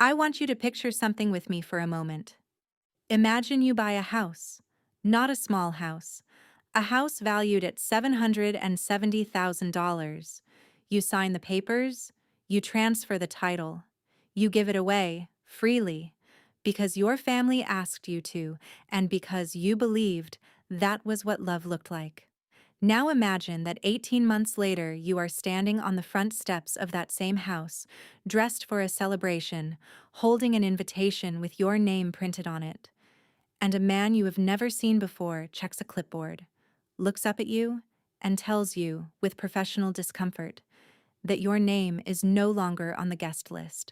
I want you to picture something with me for a moment. Imagine you buy a house, not a small house, a house valued at $770,000. You sign the papers, you transfer the title, you give it away freely because your family asked you to and because you believed that was what love looked like. Now imagine that 18 months later you are standing on the front steps of that same house, dressed for a celebration, holding an invitation with your name printed on it. And a man you have never seen before checks a clipboard, looks up at you, and tells you, with professional discomfort, that your name is no longer on the guest list.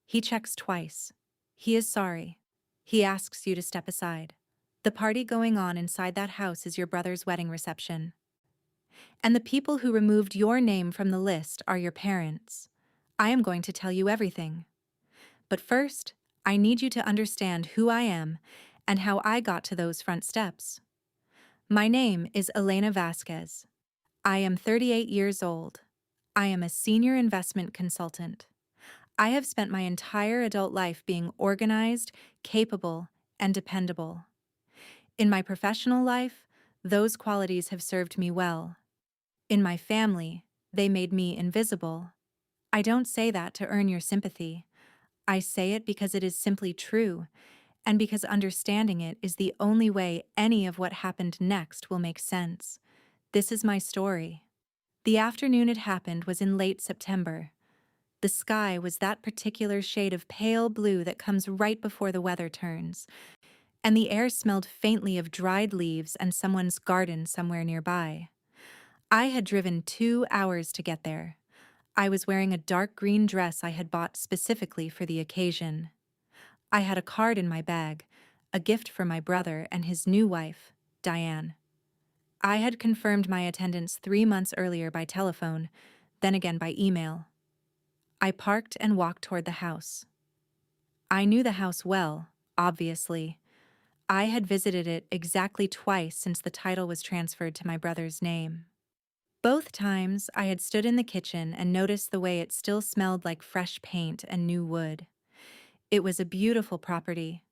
He checks twice. He is sorry. He asks you to step aside. The party going on inside that house is your brother's wedding reception. And the people who removed your name from the list are your parents. I am going to tell you everything. But first, I need you to understand who I am and how I got to those front steps. My name is Elena Vasquez. I am 38 years old. I am a senior investment consultant. I have spent my entire adult life being organized, capable, and dependable. In my professional life, those qualities have served me well. In my family, they made me invisible. I don't say that to earn your sympathy. I say it because it is simply true, and because understanding it is the only way any of what happened next will make sense. This is my story. The afternoon it happened was in late September. The sky was that particular shade of pale blue that comes right before the weather turns, and the air smelled faintly of dried leaves and someone's garden somewhere nearby. I had driven 2 hours to get there. I was wearing a dark green dress I had bought specifically for the occasion. I had a card in my bag, a gift for my brother and his new wife, Diane. I had confirmed my attendance 3 months earlier by telephone, then again by email. I parked and walked toward the house. I knew the house well, obviously. I had visited it exactly twice since the title was transferred to my brother's name. Both times, I had stood in the kitchen and noticed the way it still smelled like fresh paint and new wood. It was a beautiful property.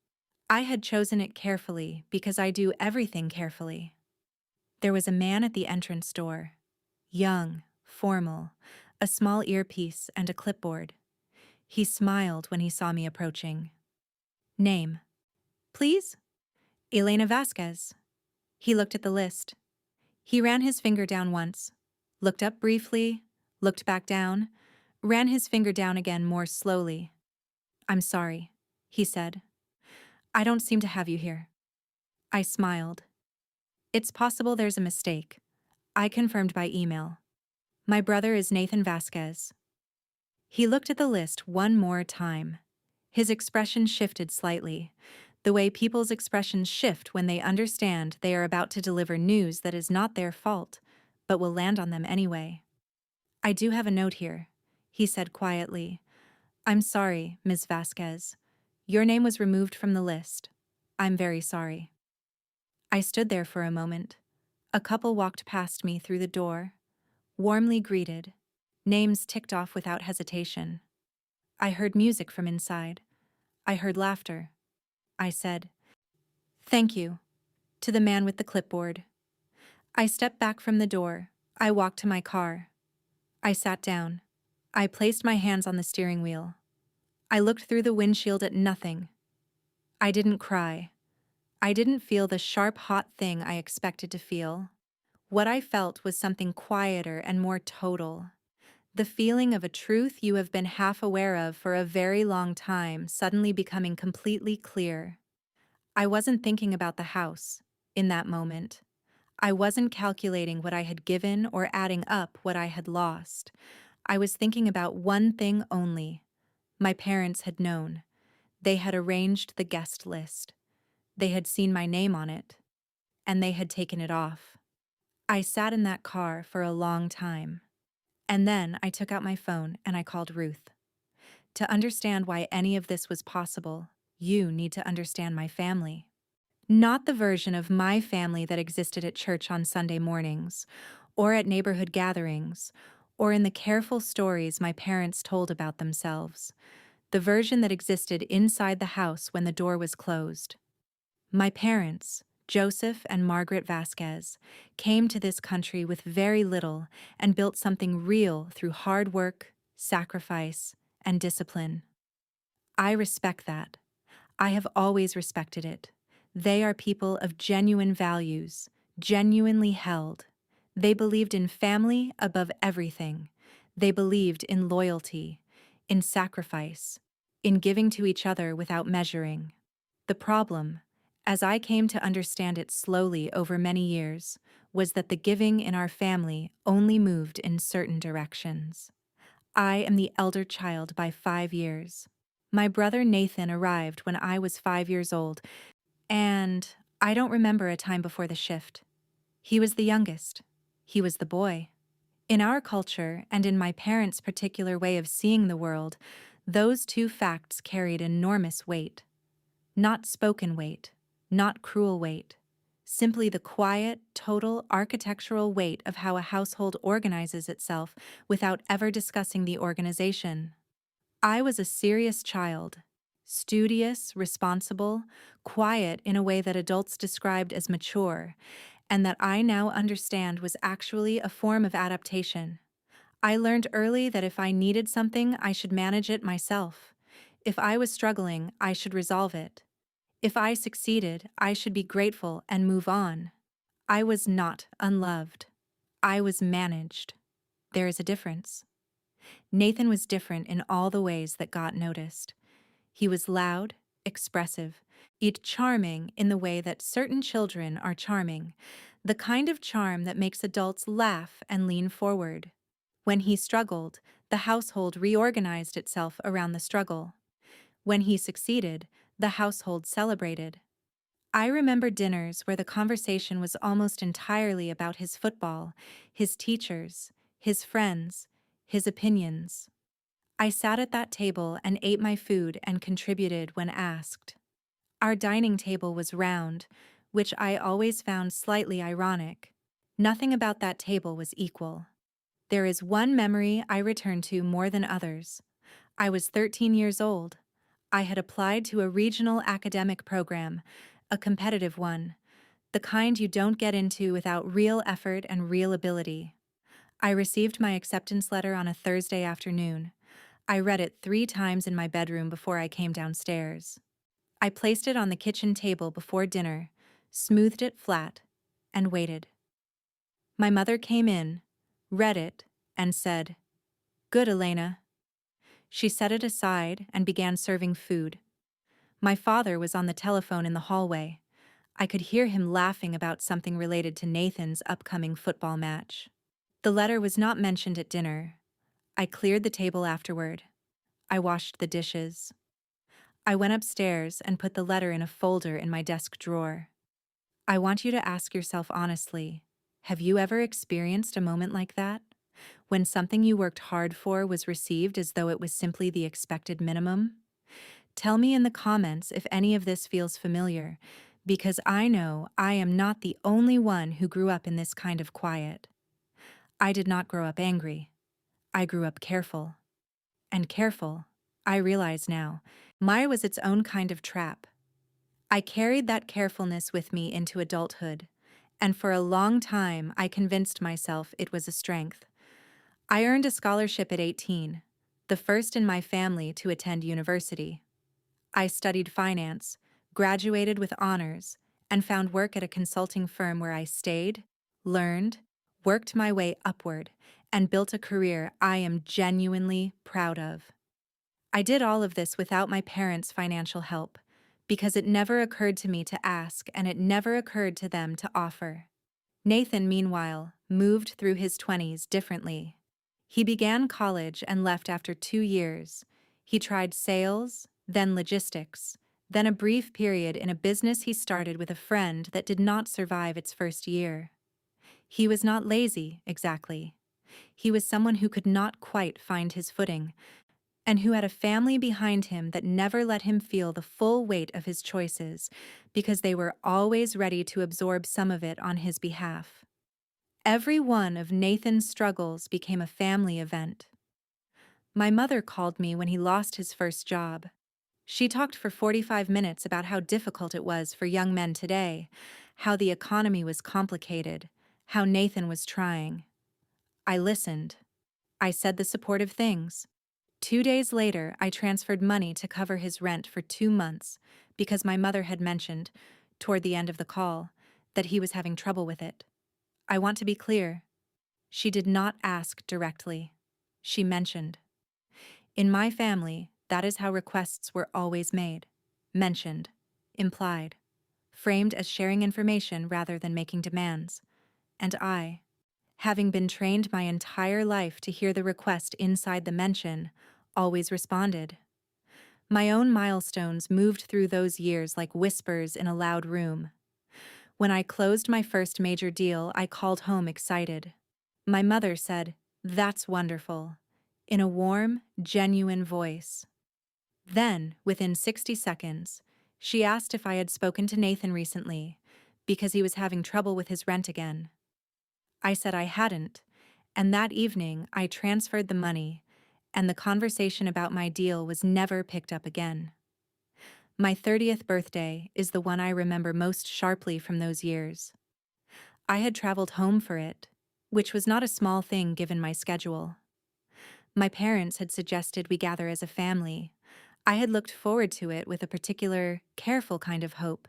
I had chosen it carefully because I do everything carefully. There was a man at the entrance door. Young, formal, a small earpiece and a clipboard. He smiled when he saw me approaching. Name. Please? Elena Vasquez. He looked at the list. He ran his finger down once, looked up briefly, looked back down, ran his finger down again more slowly. I'm sorry, he said. I don't seem to have you here. I smiled. It's possible there's a mistake. I confirmed by email. My brother is Nathan Vasquez. He looked at the list one more time. His expression shifted slightly, the way people's expressions shift when they understand they are about to deliver news that is not their fault, but will land on them anyway. I do have a note here, he said quietly. I'm sorry, Ms. Vasquez. Your name was removed from the list. I'm very sorry. I stood there for a moment. A couple walked past me through the door, warmly greeted, names ticked off without hesitation. I heard music from inside. I heard laughter. I said, "Thank you," to the man with the clipboard. I stepped back from the door. I walked to my car. I sat down. I placed my hands on the steering wheel. I looked through the windshield at nothing. I didn't cry. I didn't feel the sharp, hot thing I expected to feel. What I felt was something quieter and more total. The feeling of a truth you have been half aware of for a very long time suddenly becoming completely clear. I wasn't thinking about the house in that moment. I wasn't calculating what I had given or adding up what I had lost. I was thinking about one thing only. My parents had known. They had arranged the guest list. They had seen my name on it, and they had taken it off. I sat in that car for a long time. And then I took out my phone and I called Ruth. To understand why any of this was possible, you need to understand my family. Not the version of my family that existed at church on Sunday mornings, or at neighborhood gatherings, or in the careful stories my parents told about themselves. the version that existed inside the house when the door was closed. My parents, Joseph and Margaret Vasquez, came to this country with very little and built something real through hard work, sacrifice, and discipline. I respect that. I have always respected it. They are people of genuine values, genuinely held. They believed in family above everything. They believed in loyalty, in sacrifice, in giving to each other without measuring. The problem, as I came to understand it slowly over many years, was that the giving in our family only moved in certain directions. I am the elder child by 5 years. My brother Nathan arrived when I was 5 years old, and I don't remember a time before the shift. He was the youngest. He was the boy. In our culture, and in my parents' particular way of seeing the world, those two facts carried enormous weight. Not spoken weight, not cruel weight. Simply the quiet, total architectural weight of how a household organizes itself without ever discussing the organization. I was a serious child, studious, responsible, quiet in a way that adults described as mature, and that I now understand was actually a form of adaptation. I learned early that if I needed something, I should manage it myself. If I was struggling, I should resolve it. If I succeeded, I should be grateful and move on. I was not unloved. I was managed. There is a difference. Nathan was different in all the ways that got noticed. He was loud, expressive, yet charming in the way that certain children are charming, the kind of charm that makes adults laugh and lean forward. When he struggled, the household reorganized itself around the struggle. When he succeeded, the household celebrated. I remember dinners where the conversation was almost entirely about his football, his teachers, his friends, his opinions. I sat at that table and ate my food and contributed when asked. Our dining table was round, which I always found slightly ironic. Nothing about that table was equal. There is one memory I return to more than others. I was 13 years old. I had applied to a regional academic program, a competitive one, the kind you don't get into without real effort and real ability. I received my acceptance letter on a Thursday afternoon. I read it 3 times in my bedroom before I came downstairs. I placed it on the kitchen table before dinner, smoothed it flat, and waited. My mother came in, read it, and said, "Good, Elena." She set it aside and began serving food. My father was on the telephone in the hallway. I could hear him laughing about something related to Nathan's upcoming football match. The letter was not mentioned at dinner. I cleared the table afterward. I washed the dishes. I went upstairs and put the letter in a folder in my desk drawer. I want you to ask yourself honestly, have you ever experienced a moment like that? When something you worked hard for was received as though it was simply the expected minimum? Tell me in the comments if any of this feels familiar, because I know I am not the only one who grew up in this kind of quiet. I did not grow up angry. I grew up careful. And careful, I realize now, mine was its own kind of trap. I carried that carefulness with me into adulthood, and for a long time I convinced myself it was a strength. I earned a scholarship at 18, the first in my family to attend university. I studied finance, graduated with honors, and found work at a consulting firm where I stayed, learned, worked my way upward, and built a career I am genuinely proud of. I did all of this without my parents' financial help, because it never occurred to me to ask and it never occurred to them to offer. Nathan, meanwhile, moved through his 20s differently. He began college and left after 2 years. He tried sales, then logistics, then a brief period in a business he started with a friend that did not survive its first year. He was not lazy, exactly. He was someone who could not quite find his footing, and who had a family behind him that never let him feel the full weight of his choices, because they were always ready to absorb some of it on his behalf. Every one of Nathan's struggles became a family event. My mother called me when he lost his first job. She talked for 45 minutes about how difficult it was for young men today, how the economy was complicated, how Nathan was trying. I listened. I said the supportive things. 2 days later, I transferred money to cover his rent for 2 months because my mother had mentioned, toward the end of the call, that he was having trouble with it. I want to be clear. She did not ask directly. She mentioned. In my family, that is how requests were always made. Mentioned. Implied. Framed as sharing information rather than making demands. And I, having been trained my entire life to hear the request inside the mention, always responded. My own milestones moved through those years like whispers in a loud room. When I closed my first major deal, I called home excited. My mother said, "That's wonderful," in a warm, genuine voice. Then, within 60 seconds, she asked if I had spoken to Nathan recently, because he was having trouble with his rent again. I said I hadn't, and that evening I transferred the money, and the conversation about my deal was never picked up again. My 30th birthday is the one I remember most sharply from those years. I had traveled home for it, which was not a small thing given my schedule. My parents had suggested we gather as a family. I had looked forward to it with a particular, careful kind of hope,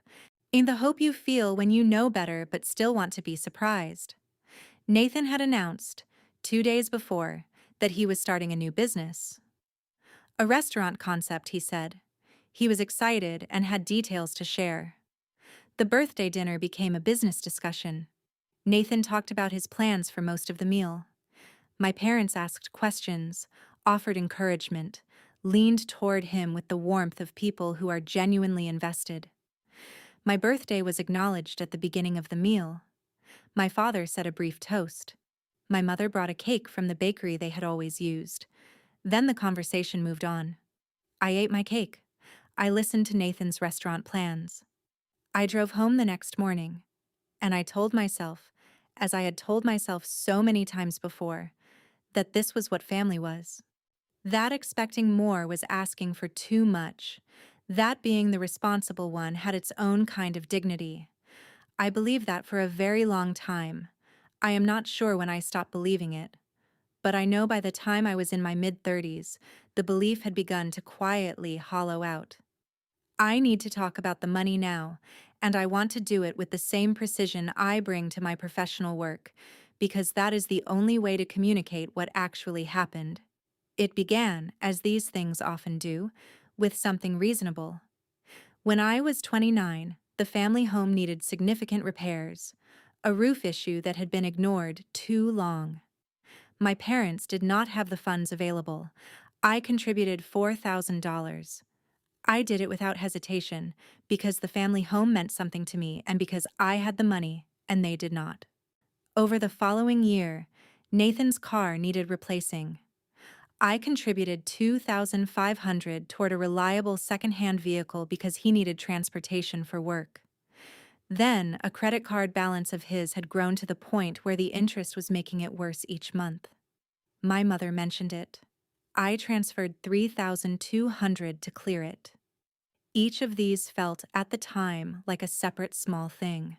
in the hope you feel when you know better but still want to be surprised. Nathan had announced, 2 days before, that he was starting a new business. A restaurant concept, he said. He was excited and had details to share. The birthday dinner became a business discussion. Nathan talked about his plans for most of the meal. My parents asked questions, offered encouragement, leaned toward him with the warmth of people who are genuinely invested. My birthday was acknowledged at the beginning of the meal. My father said a brief toast. My mother brought a cake from the bakery they had always used. Then the conversation moved on. I ate my cake. I listened to Nathan's restaurant plans. I drove home the next morning, and I told myself, as I had told myself so many times before, that this was what family was. That expecting more was asking for too much. That being the responsible one had its own kind of dignity. I believed that for a very long time. I am not sure when I stopped believing it. But I know by the time I was in my mid-30s, the belief had begun to quietly hollow out. I need to talk about the money now, and I want to do it with the same precision I bring to my professional work, because that is the only way to communicate what actually happened. It began, as these things often do, with something reasonable. When I was 29, the family home needed significant repairs, a roof issue that had been ignored too long. My parents did not have the funds available. I contributed $4,000. I did it without hesitation, because the family home meant something to me and because I had the money and they did not. Over the following year, Nathan's car needed replacing. I contributed $2,500 toward a reliable second-hand vehicle because he needed transportation for work. Then, a credit card balance of his had grown to the point where the interest was making it worse each month. My mother mentioned it. I transferred $3,200 to clear it. Each of these felt, at the time, like a separate small thing.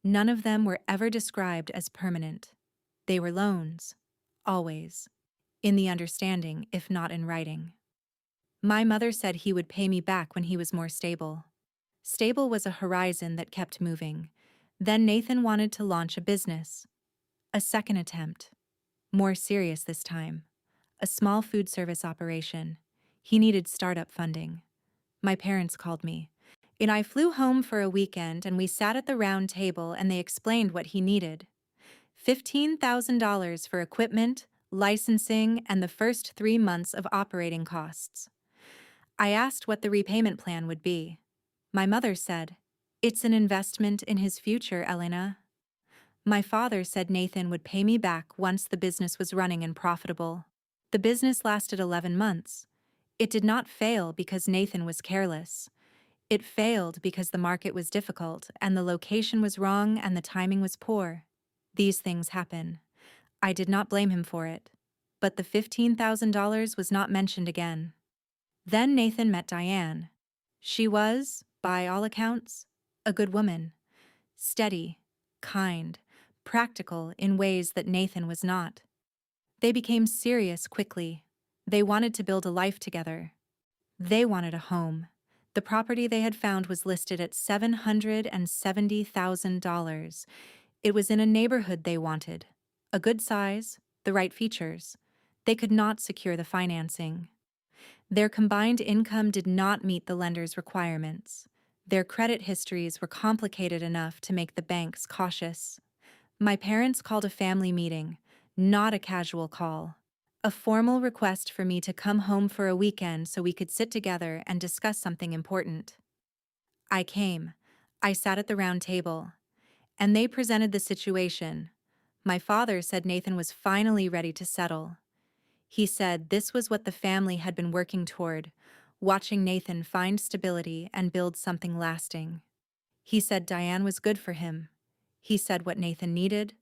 None of them were ever described as permanent. They were loans. Always. In the understanding, if not in writing. My mother said he would pay me back when he was more stable. Stable was a horizon that kept moving. Then Nathan wanted to launch a business. A second attempt. More serious this time. A small food service operation. He needed startup funding. My parents called me. And I flew home for a weekend and we sat at the round table and they explained what he needed. $15,000 for equipment, licensing, and the first 3 months of operating costs. I asked what the repayment plan would be. My mother said, "It's an investment in his future, Elena." My father said Nathan would pay me back once the business was running and profitable. The business lasted 11 months. It did not fail because Nathan was careless. It failed because the market was difficult and the location was wrong and the timing was poor. These things happen. I did not blame him for it. but the $15,000 was not mentioned again. Then Nathan met Diane. She was, by all accounts, a good woman, steady, kind, practical in ways that Nathan was not. They became serious quickly. They wanted to build a life together. They wanted a home. The property they had found was listed at $770,000. It was in a neighborhood they wanted. A good size, the right features. They could not secure the financing. Their combined income did not meet the lender's requirements. Their credit histories were complicated enough to make the banks cautious. My parents called a family meeting, not a casual call. A formal request for me to come home for a weekend so we could sit together and discuss something important. I came. I sat at the round table, and they presented the situation. My father said Nathan was finally ready to settle. He said this was what the family had been working toward, watching Nathan find stability and build something lasting. He said Diane was good for him. He said what Nathan needed,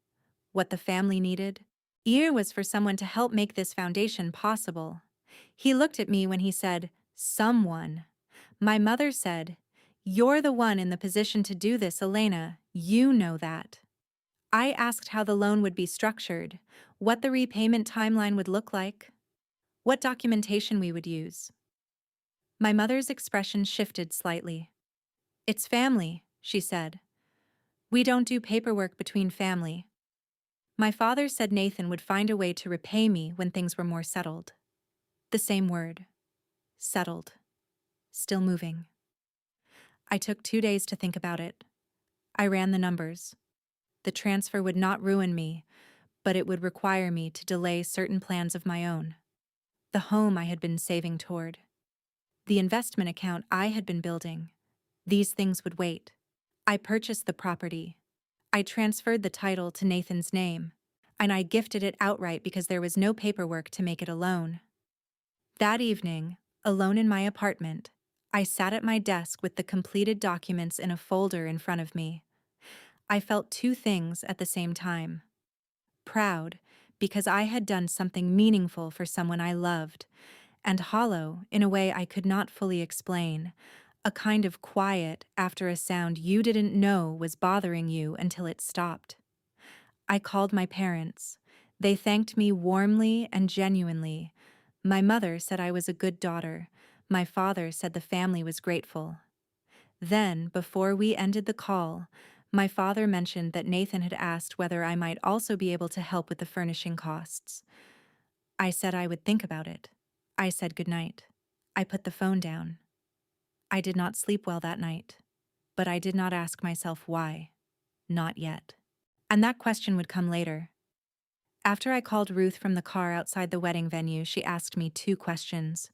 what the family needed. Ear was for someone to help make this foundation possible. He looked at me when he said, "Someone." My mother said, "You're the one in the position to do this, Elena. You know that." I asked how the loan would be structured, what the repayment timeline would look like, what documentation we would use. My mother's expression shifted slightly. "It's family," she said. "We don't do paperwork between family." My father said Nathan would find a way to repay me when things were more settled. The same word. Settled. Still moving. I took 2 days to think about it. I ran the numbers. The transfer would not ruin me, but it would require me to delay certain plans of my own. The home I had been saving toward. The investment account I had been building. These things would wait. I purchased the property. I transferred the title to Nathan's name, and I gifted it outright because there was no paperwork to make it a loan. That evening, alone in my apartment, I sat at my desk with the completed documents in a folder in front of me. I felt two things at the same time. Proud, because I had done something meaningful for someone I loved, and hollow in a way I could not fully explain, a kind of quiet after a sound you didn't know was bothering you until it stopped. I called my parents. They thanked me warmly and genuinely. My mother said I was a good daughter. My father said the family was grateful. Then, before we ended the call, my father mentioned that Nathan had asked whether I might also be able to help with the furnishing costs. I said I would think about it. I said goodnight. I put the phone down. I did not sleep well that night, but I did not ask myself why. Not yet. And that question would come later. After I called Ruth from the car outside the wedding venue, she asked me two questions.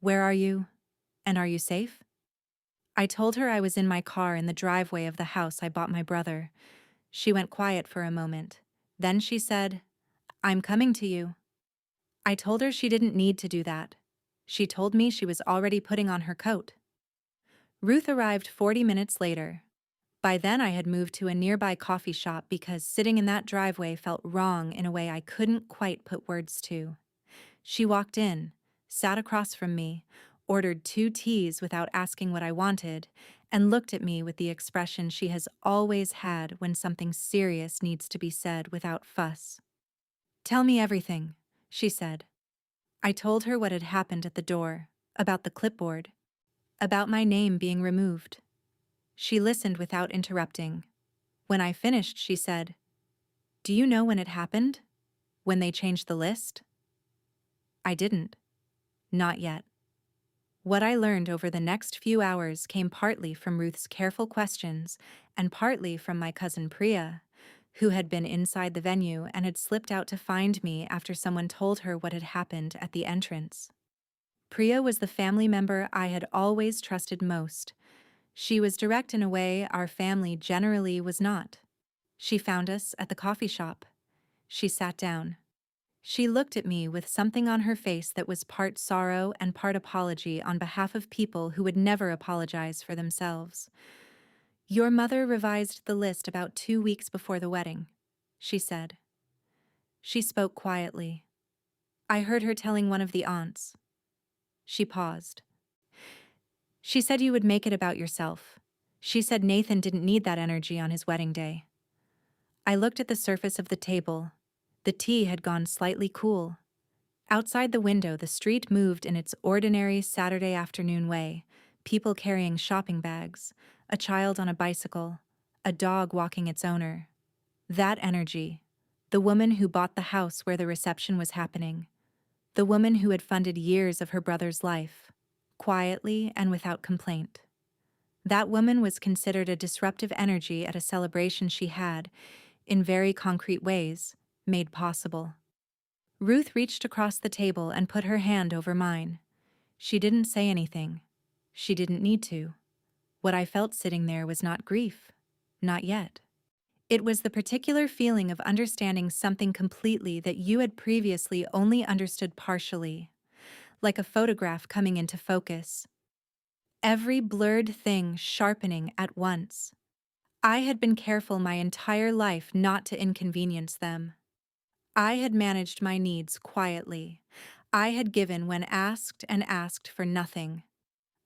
"Where are you? And are you safe?" I told her I was in my car in the driveway of the house I bought my brother. She went quiet for a moment. Then she said, "I'm coming to you." I told her she didn't need to do that. She told me she was already putting on her coat. Ruth arrived 40 minutes later. By then I had moved to a nearby coffee shop because sitting in that driveway felt wrong in a way I couldn't quite put words to. She walked in, sat across from me, ordered 2 teas without asking what I wanted, and looked at me with the expression she has always had when something serious needs to be said without fuss. "Tell me everything," she said. I told her what had happened at the door, about the clipboard, about my name being removed. She listened without interrupting. When I finished, she said, "Do you know when it happened? When they changed the list?" I didn't. Not yet. What I learned over the next few hours came partly from Ruth's careful questions and partly from my cousin Priya, who had been inside the venue and had slipped out to find me after someone told her what had happened at the entrance. Priya was the family member I had always trusted most. She was direct in a way our family generally was not. She found us at the coffee shop. She sat down. She looked at me with something on her face that was part sorrow and part apology on behalf of people who would never apologize for themselves. "Your mother revised the list about 2 weeks before the wedding," she said. She spoke quietly. I heard her telling one of the aunts. She paused. She said you would make it about yourself. She said Nathan didn't need that energy on his wedding day. I looked at the surface of the table. The tea had gone slightly cool. Outside the window, the street moved in its ordinary Saturday afternoon way, people carrying shopping bags, a child on a bicycle, a dog walking its owner. That energy, the woman who bought the house where the reception was happening, the woman who had funded years of her brother's life, quietly and without complaint. That woman was considered a disruptive energy at a celebration she had, in very concrete ways, made possible. Ruth reached across the table and put her hand over mine. She didn't say anything. She didn't need to. What I felt sitting there was not grief. Not yet. It was the particular feeling of understanding something completely that you had previously only understood partially, like a photograph coming into focus. Every blurred thing sharpening at once. I had been careful my entire life not to inconvenience them. I had managed my needs quietly. I had given when asked and asked for nothing.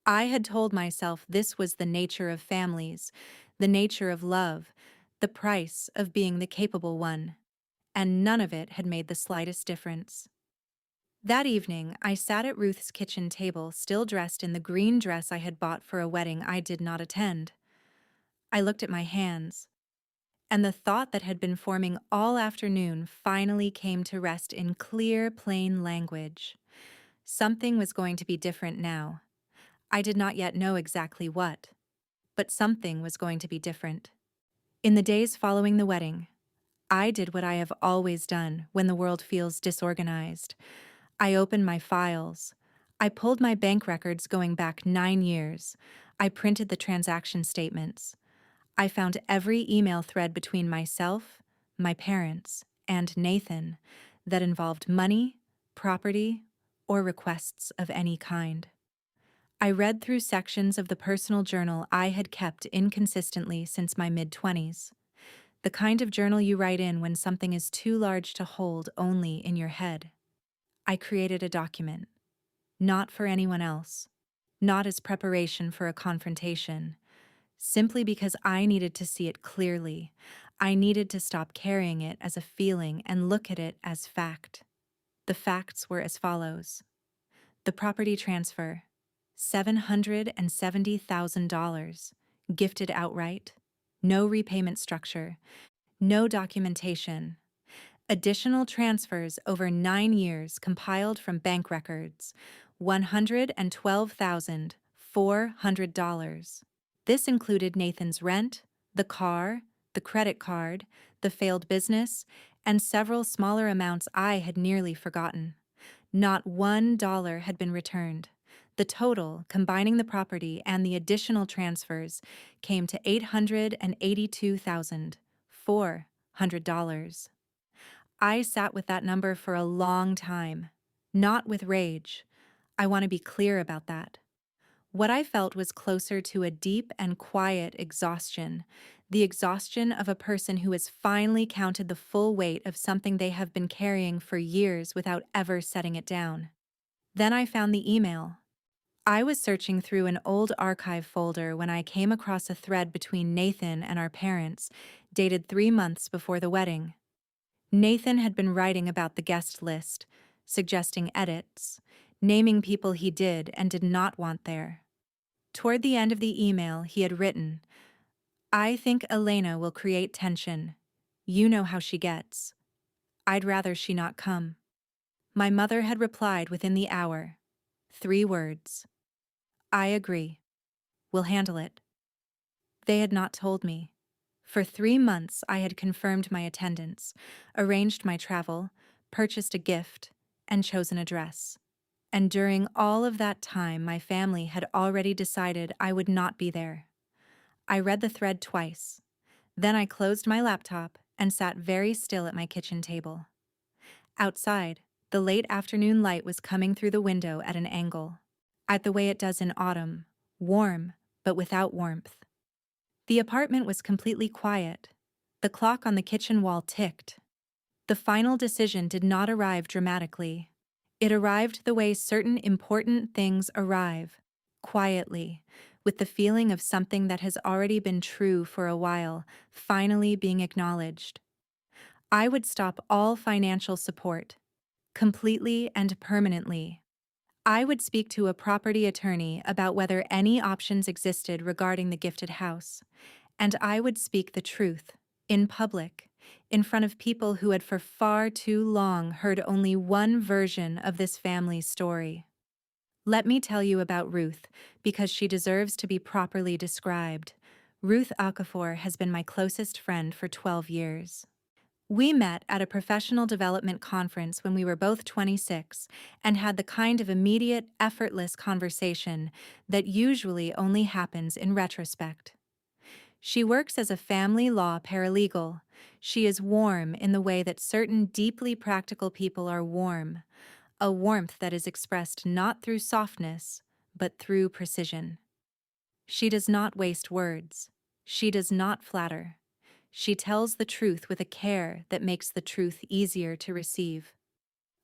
I had told myself this was the nature of families, the nature of love, the price of being the capable one, and none of it had made the slightest difference. That evening, I sat at Ruth's kitchen table, still dressed in the green dress I had bought for a wedding I did not attend. I looked at my hands, and the thought that had been forming all afternoon finally came to rest in clear, plain language. Something was going to be different now. I did not yet know exactly what, but something was going to be different. In the days following the wedding, I did what I have always done when the world feels disorganized. I opened my files. I pulled my bank records going back 9 years. I printed the transaction statements. I found every email thread between myself, my parents, and Nathan that involved money, property, or requests of any kind. I read through sections of the personal journal I had kept inconsistently since my mid-20s, the kind of journal you write in when something is too large to hold only in your head. I created a document, not for anyone else, not as preparation for a confrontation, simply because I needed to see it clearly. I needed to stop carrying it as a feeling and look at it as fact. The facts were as follows. The property transfer, $770,000, gifted outright, no repayment structure, no documentation. Additional transfers over 9 years compiled from bank records, $112,400. This included Nathan's rent, the car, the credit card, the failed business, and several smaller amounts I had nearly forgotten. Not $1 had been returned. The total, combining the property and the additional transfers, came to $882,400. I sat with that number for a long time, not with rage. I want to be clear about that. What I felt was closer to a deep and quiet exhaustion, the exhaustion of a person who has finally counted the full weight of something they have been carrying for years without ever setting it down. Then I found the email. I was searching through an old archive folder when I came across a thread between Nathan and our parents, dated 3 months before the wedding. Nathan had been writing about the guest list, suggesting edits, naming people he did and did not want there. Toward the end of the email, he had written, "I think Elena will create tension. You know how she gets. I'd rather she not come." My mother had replied within the hour. 3 words. "I agree. We'll handle it." They had not told me. For 3 months, I had confirmed my attendance, arranged my travel, purchased a gift, and chosen a dress. And during all of that time, my family had already decided I would not be there. I read the thread twice. Then I closed my laptop and sat very still at my kitchen table. Outside, the late afternoon light was coming through the window at an angle, at the way it does in autumn, warm, but without warmth. The apartment was completely quiet. The clock on the kitchen wall ticked. The final decision did not arrive dramatically. It arrived the way certain important things arrive, quietly, with the feeling of something that has already been true for a while, finally being acknowledged. I would stop all financial support, completely and permanently. I would speak to a property attorney about whether any options existed regarding the gifted house, and I would speak the truth, in public, in front of people who had for far too long heard only one version of this family's story. Let me tell you about Ruth, because she deserves to be properly described. Ruth Okafor has been my closest friend for 12 years. We met at a professional development conference when we were both 26 and had the kind of immediate, effortless conversation that usually only happens in retrospect. She works as a family law paralegal. She is warm in the way that certain deeply practical people are warm, a warmth that is expressed not through softness, but through precision. She does not waste words. She does not flatter. She tells the truth with a care that makes the truth easier to receive.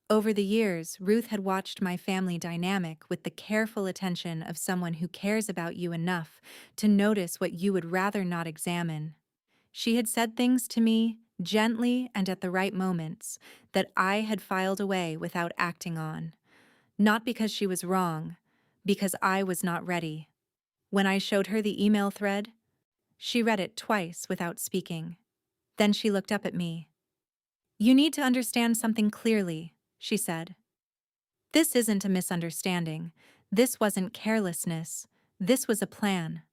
Over the years, Ruth had watched my family dynamic with the careful attention of someone who cares about you enough to notice what you would rather not examine. She had said things to me, gently and at the right moments, that I had filed away without acting on. Not because she was wrong, because I was not ready. When I showed her the email thread, she read it twice without speaking. Then she looked up at me. "You need to understand something clearly," she said. "This isn't a misunderstanding. This wasn't carelessness. This was a plan.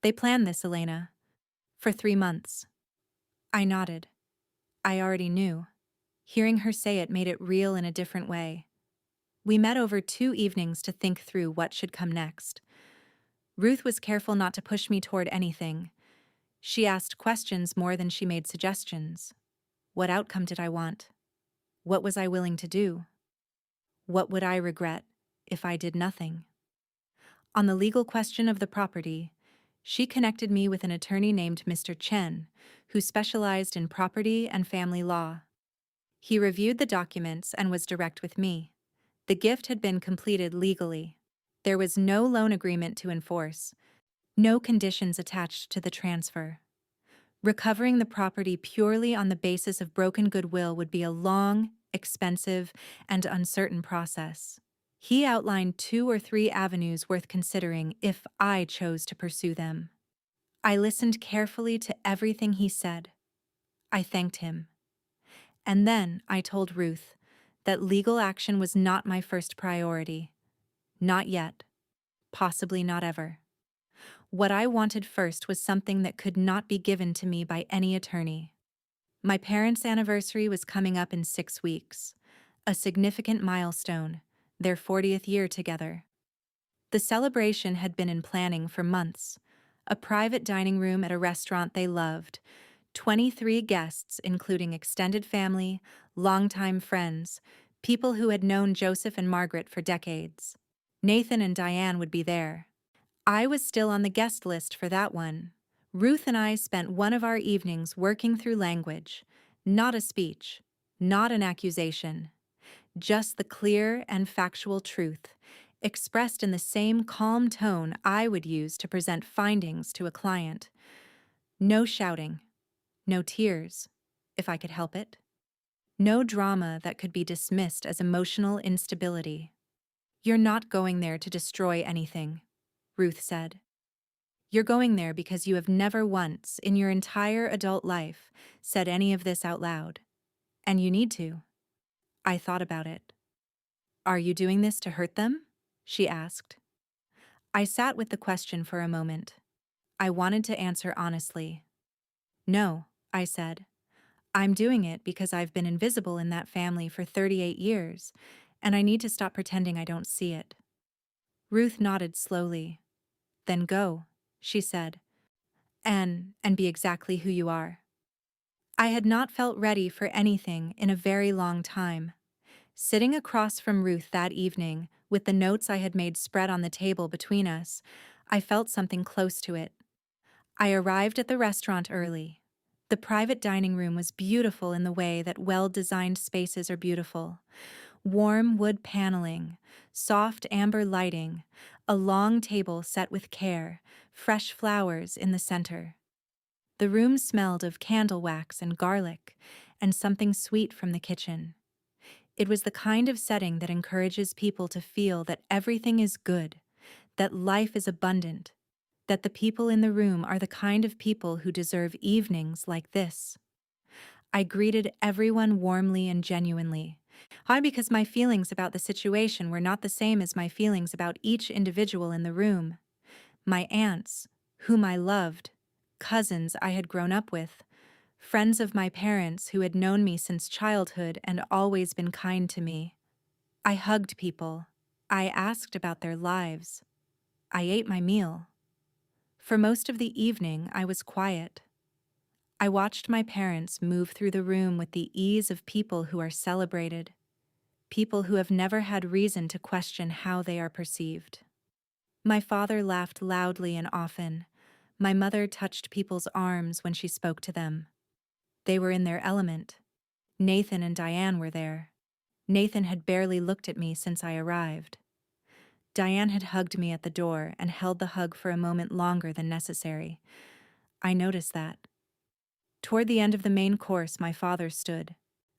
They planned this, Elena. For 3 months." I nodded. I already knew. Hearing her say it made it real in a different way. We met over 2 evenings to think through what should come next. Ruth was careful not to push me toward anything. She asked questions more than she made suggestions. What outcome did I want? What was I willing to do? What would I regret if I did nothing? On the legal question of the property, she connected me with an attorney named Mr. Chen, who specialized in property and family law. He reviewed the documents and was direct with me. The gift had been completed legally. There was no loan agreement to enforce, no conditions attached to the transfer. Recovering the property purely on the basis of broken goodwill would be a long, expensive, and uncertain process. He outlined 2 or 3 avenues worth considering if I chose to pursue them. I listened carefully to everything he said. I thanked him. And then I told Ruth that legal action was not my first priority. Not yet. Possibly not ever. What I wanted first was something that could not be given to me by any attorney. My parents' anniversary was coming up in 6 weeks, a significant milestone, their 40th year together. The celebration had been in planning for months, a private dining room at a restaurant they loved, 23 guests including extended family, longtime friends, people who had known Joseph and Margaret for decades. Nathan and Diane would be there. I was still on the guest list for that one. Ruth and I spent one of our evenings working through language, not a speech, not an accusation, just the clear and factual truth, expressed in the same calm tone I would use to present findings to a client. No shouting, no tears, if I could help it. No drama that could be dismissed as emotional instability. "You're not going there to destroy anything," Ruth said. "You're going there because you have never once, in your entire adult life, said any of this out loud. And you need to." I thought about it. "Are you doing this to hurt them?" she asked. I sat with the question for a moment. I wanted to answer honestly. "No," I said. "I'm doing it because I've been invisible in that family for 38 years, and I need to stop pretending I don't see it." Ruth nodded slowly. "Then go," she said, and be exactly who you are." I had not felt ready for anything in a very long time. Sitting across from Ruth that evening, with the notes I had made spread on the table between us, I felt something close to it. I arrived at the restaurant early. The private dining room was beautiful in the way that well-designed spaces are beautiful. Warm wood paneling, soft amber lighting, a long table set with care, fresh flowers in the center. The room smelled of candle wax and garlic, and something sweet from the kitchen. It was the kind of setting that encourages people to feel that everything is good, that life is abundant, that the people in the room are the kind of people who deserve evenings like this. I greeted everyone warmly and genuinely. Why? Because my feelings about the situation were not the same as my feelings about each individual in the room. My aunts, whom I loved, cousins I had grown up with, friends of my parents who had known me since childhood and always been kind to me. I hugged people. I asked about their lives. I ate my meal. For most of the evening, I was quiet. I watched my parents move through the room with the ease of people who are celebrated, people who have never had reason to question how they are perceived. My father laughed loudly and often. My mother touched people's arms when she spoke to them. They were in their element. Nathan and Diane were there. Nathan had barely looked at me since I arrived. Diane had hugged me at the door and held the hug for a moment longer than necessary. I noticed that. Toward the end of the main course, my father stood.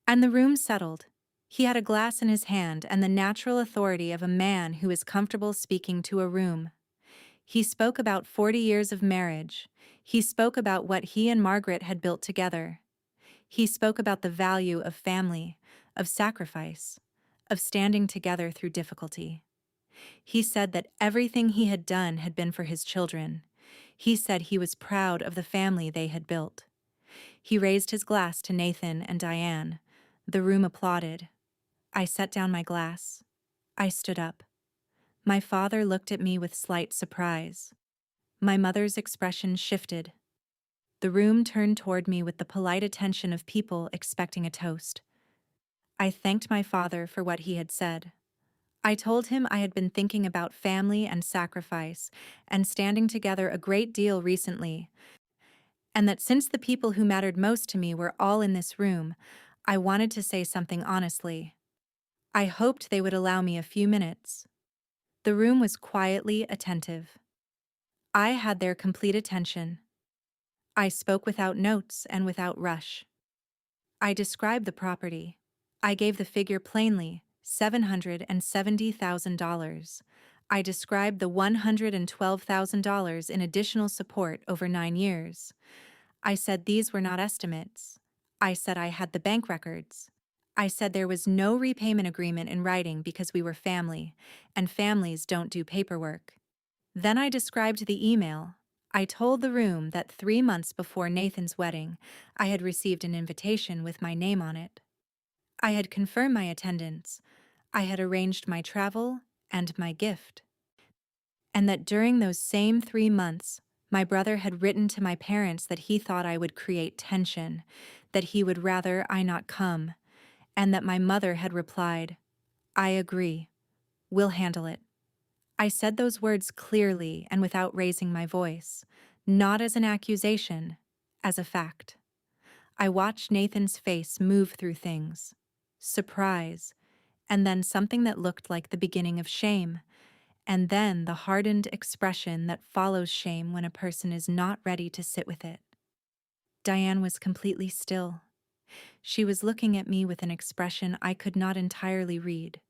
And the room settled. He had a glass in his hand and the natural authority of a man who is comfortable speaking to a room. He spoke about 40 years of marriage. He spoke about what he and Margaret had built together. He spoke about the value of family, of sacrifice, of standing together through difficulty. He said that everything he had done had been for his children. He said he was proud of the family they had built. He raised his glass to Nathan and Diane. The room applauded. I set down my glass. I stood up. My father looked at me with slight surprise. My mother's expression shifted. The room turned toward me with the polite attention of people expecting a toast. I thanked my father for what he had said. I told him I had been thinking about family and sacrifice and standing together a great deal recently, and that since the people who mattered most to me were all in this room, I wanted to say something honestly. I hoped they would allow me a few minutes. The room was quietly attentive. I had their complete attention. I spoke without notes and without rush. I described the property. I gave the figure plainly, $770,000. I described the $112,000 in additional support over 9 years. I said these were not estimates. I said I had the bank records. I said there was no repayment agreement in writing because we were family, and families don't do paperwork. Then I described the email. I told the room that 3 months before Nathan's wedding, I had received an invitation with my name on it. I had confirmed my attendance. I had arranged my travel and my gift. And that during those same 3 months, my brother had written to my parents that he thought I would create tension, that he would rather I not come, and that my mother had replied, "I agree. We'll handle it." I said those words clearly and without raising my voice, not as an accusation, as a fact. I watched Nathan's face move through things, surprise, and then something that looked like the beginning of shame, and then the hardened expression that follows shame when a person is not ready to sit with it. Diane was completely still. She was looking at me with an expression I could not entirely read.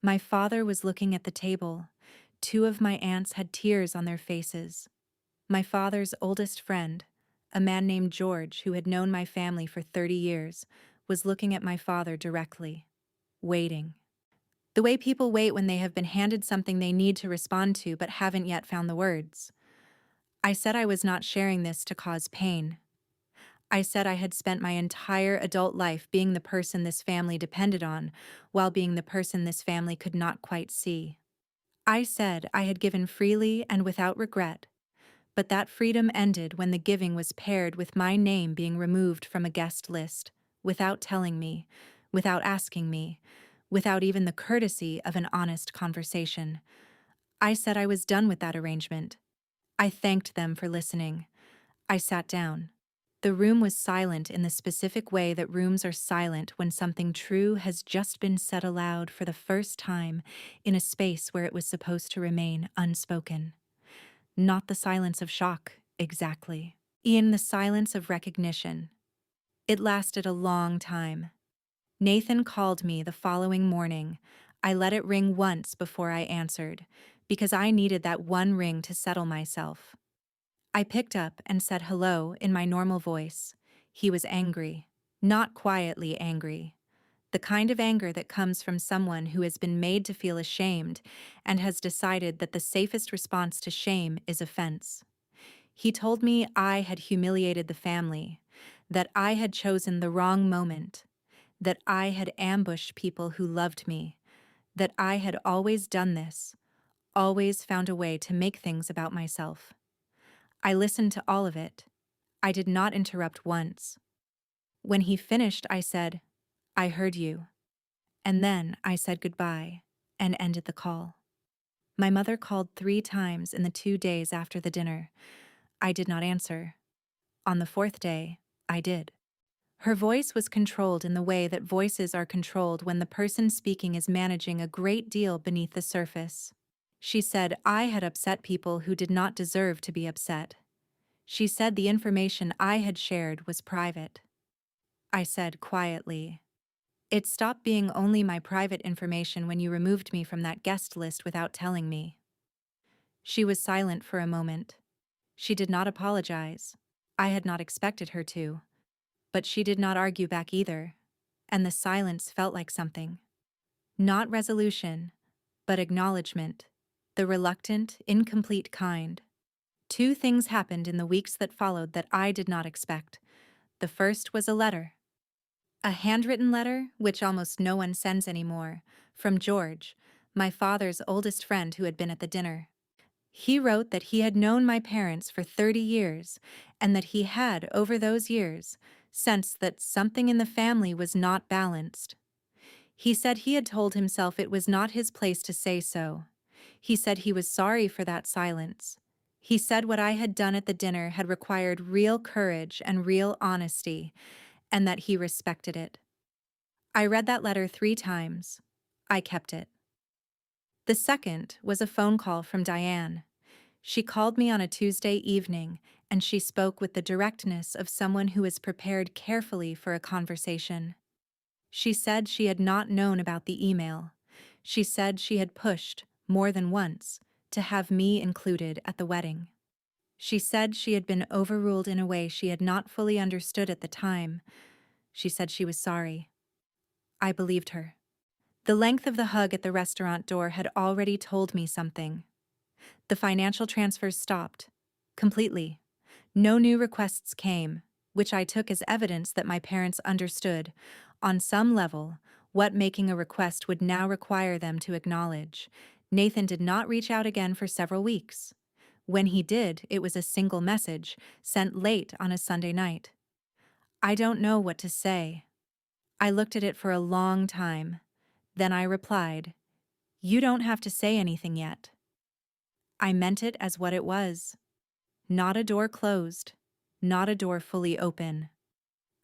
My father was looking at the table. 2 of my aunts had tears on their faces. My father's oldest friend, a man named George who had known my family for 30 years, was looking at my father directly, waiting. The way people wait when they have been handed something they need to respond to but haven't yet found the words. I said I was not sharing this to cause pain. I said I had spent my entire adult life being the person this family depended on, while being the person this family could not quite see. I said I had given freely and without regret, but that freedom ended when the giving was paired with my name being removed from a guest list, without telling me, without asking me, without even the courtesy of an honest conversation. I said I was done with that arrangement. I thanked them for listening. I sat down. The room was silent in the specific way that rooms are silent when something true has just been said aloud for the first time in a space where it was supposed to remain unspoken. Not the silence of shock, exactly. In the silence of recognition. It lasted a long time. Nathan called me the following morning. I let it ring once before I answered, because I needed that one ring to settle myself. I picked up and said hello in my normal voice. He was angry, not quietly angry. The kind of anger that comes from someone who has been made to feel ashamed and has decided that the safest response to shame is offense. He told me I had humiliated the family, that I had chosen the wrong moment, that I had ambushed people who loved me, that I had always done this, always found a way to make things about myself. I listened to all of it. I did not interrupt once. When he finished, I said, "I heard you." And then I said goodbye and ended the call. My mother called 3 times in the 2 days after the dinner. I did not answer. On the fourth day, I did. Her voice was controlled in the way that voices are controlled when the person speaking is managing a great deal beneath the surface. She said I had upset people who did not deserve to be upset. She said the information I had shared was private. I said quietly, "It stopped being only my private information when you removed me from that guest list without telling me." She was silent for a moment. She did not apologize. I had not expected her to. But she did not argue back either, and the silence felt like something. Not resolution, but acknowledgement, the reluctant, incomplete kind. 2 things happened in the weeks that followed that I did not expect. The first was a letter. A handwritten letter, which almost no one sends anymore, from George, my father's oldest friend who had been at the dinner. He wrote that he had known my parents for 30 years, and that he had, over those years, sensed that something in the family was not balanced. He said he had told himself it was not his place to say so. He said he was sorry for that silence. He said what I had done at the dinner had required real courage and real honesty, and that he respected it. I read that letter 3 times. I kept it. The second was a phone call from Diane. She called me on a Tuesday evening, and she spoke with the directness of someone who is prepared carefully for a conversation. She said she had not known about the email. She said she had pushed, more than once, to have me included at the wedding. She said she had been overruled in a way she had not fully understood at the time. She said she was sorry. I believed her. The length of the hug at the restaurant door had already told me something. The financial transfers stopped. Completely. No new requests came, which I took as evidence that my parents understood, on some level, what making a request would now require them to acknowledge. Nathan did not reach out again for several weeks. When he did, it was a single message, sent late on a Sunday night. I don't know what to say. I looked at it for a long time. Then I replied, "You don't have to say anything yet." I meant it as what it was. Not a door closed, not a door fully open.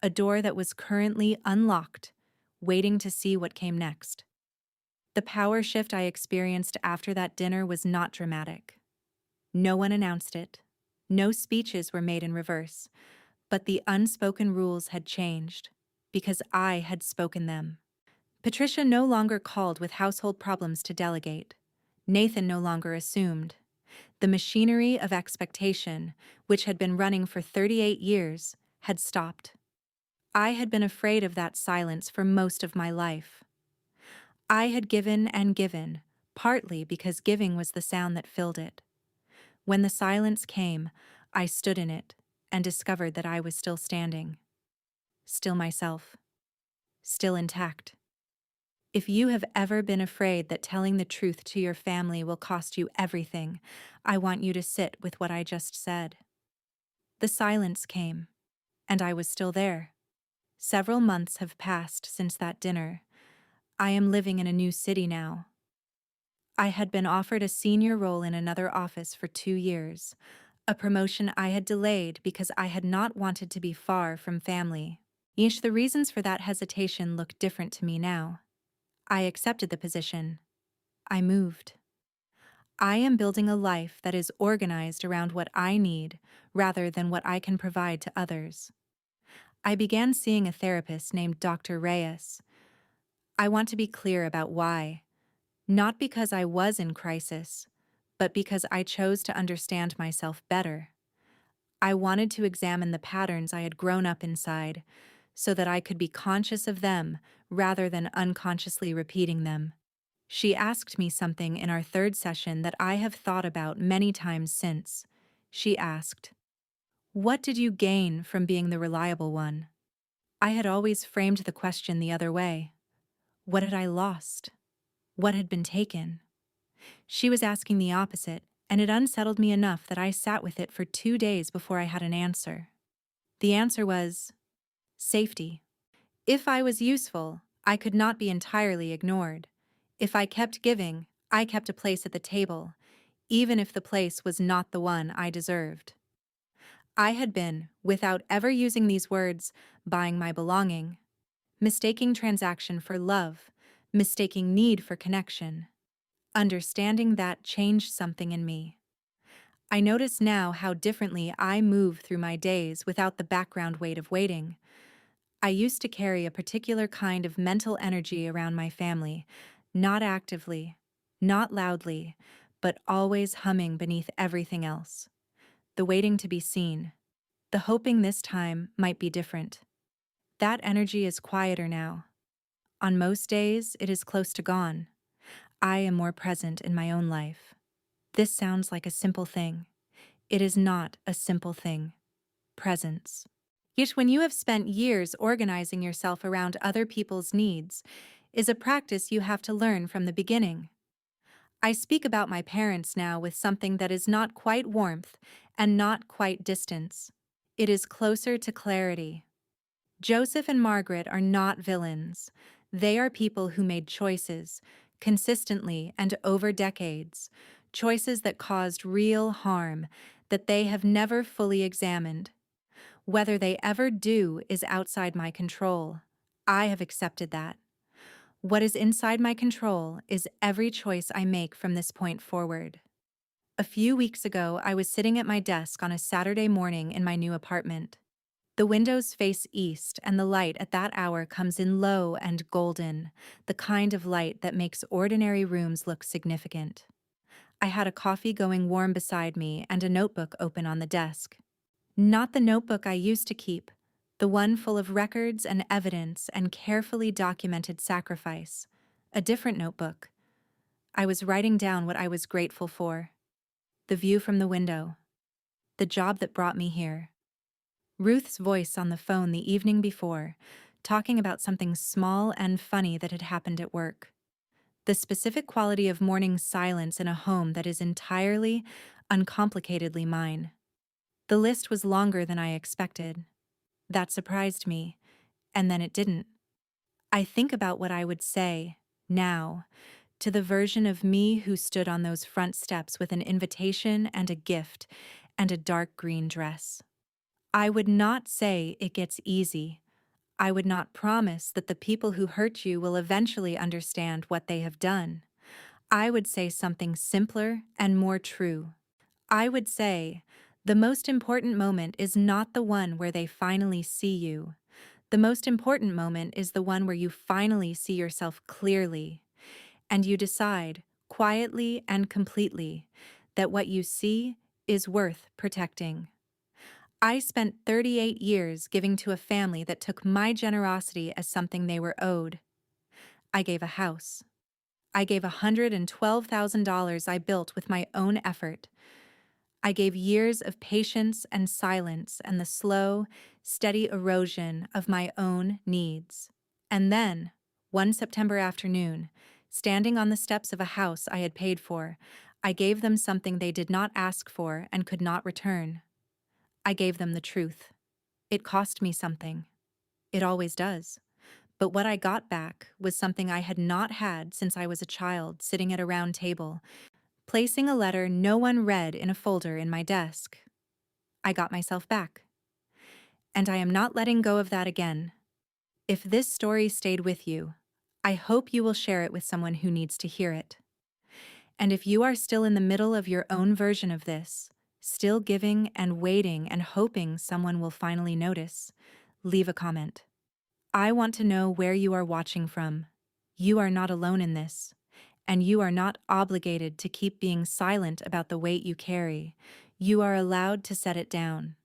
A door that was currently unlocked, waiting to see what came next. The power shift I experienced after that dinner was not dramatic. No one announced it. No speeches were made in reverse. But the unspoken rules had changed, because I had spoken them. Patricia no longer called with household problems to delegate. Nathan no longer assumed. The machinery of expectation, which had been running for 38 years, had stopped. I had been afraid of that silence for most of my life. I had given and given, partly because giving was the sound that filled it. When the silence came, I stood in it and discovered that I was still standing. Still myself. Still intact. If you have ever been afraid that telling the truth to your family will cost you everything, I want you to sit with what I just said. The silence came, and I was still there. Several months have passed since that dinner. I am living in a new city now. I had been offered a senior role in another office for 2 years. a promotion I had delayed because I had not wanted to be far from family. Each the reasons for that hesitation look different to me now. I accepted the position. I moved. I am building a life that is organized around what I need rather than what I can provide to others. I began seeing a therapist named Dr. Reyes. I want to be clear about why. Not because I was in crisis, but because I chose to understand myself better. I wanted to examine the patterns I had grown up inside so that I could be conscious of them rather than unconsciously repeating them. She asked me something in our third session that I have thought about many times since. She asked, "What did you gain from being the reliable one?" I had always framed the question the other way. What had I lost? What had been taken? She was asking the opposite, and it unsettled me enough that I sat with it for 2 days before I had an answer. The answer was safety. If I was useful, I could not be entirely ignored. If I kept giving, I kept a place at the table, even if the place was not the one I deserved. I had been, without ever using these words, buying my belonging, mistaking transaction for love, mistaking need for connection. Understanding that changed something in me. I notice now how differently I move through my days without the background weight of waiting. I used to carry a particular kind of mental energy around my family, not actively, not loudly, but always humming beneath everything else. The waiting to be seen, the hoping this time might be different. That energy is quieter now. On most days, it is close to gone. I am more present in my own life. This sounds like a simple thing. It is not a simple thing. Presence. Yet when you have spent years organizing yourself around other people's needs, is a practice you have to learn from the beginning. I speak about my parents now with something that is not quite warmth and not quite distance. It is closer to clarity. Joseph and Margaret are not villains. They are people who made choices, consistently and over decades, choices that caused real harm that they have never fully examined. Whether they ever do is outside my control. I have accepted that. What is inside my control is every choice I make from this point forward. A few weeks ago, I was sitting at my desk on a Saturday morning in my new apartment. The windows face east, and the light at that hour comes in low and golden, the kind of light that makes ordinary rooms look significant. I had a coffee going warm beside me and a notebook open on the desk. Not the notebook I used to keep, the one full of records and evidence and carefully documented sacrifice. A different notebook. I was writing down what I was grateful for. The view from the window. The job that brought me here. Ruth's voice on the phone the evening before, talking about something small and funny that had happened at work. The specific quality of morning silence in a home that is entirely, uncomplicatedly mine. The list was longer than I expected. That surprised me, and then it didn't. I think about what I would say, now, to the version of me who stood on those front steps with an invitation and a gift and a dark green dress. I would not say it gets easy. I would not promise that the people who hurt you will eventually understand what they have done. I would say something simpler and more true. I would say, the most important moment is not the one where they finally see you. The most important moment is the one where you finally see yourself clearly, and you decide, quietly and completely, that what you see is worth protecting. I spent 38 years giving to a family that took my generosity as something they were owed. I gave a house. I gave $112,000 I built with my own effort. I gave years of patience and silence and the slow, steady erosion of my own needs. And then, one September afternoon, standing on the steps of a house I had paid for, I gave them something they did not ask for and could not return. I gave them the truth. It cost me something. It always does. But what I got back was something I had not had since I was a child sitting at a round table, placing a letter no one read in a folder in my desk. I got myself back. And I am not letting go of that again. If this story stayed with you, I hope you will share it with someone who needs to hear it. And if you are still in the middle of your own version of this, still giving and waiting and hoping someone will finally notice, leave a comment. I want to know where you are watching from. You are not alone in this, and you are not obligated to keep being silent about the weight you carry. You are allowed to set it down.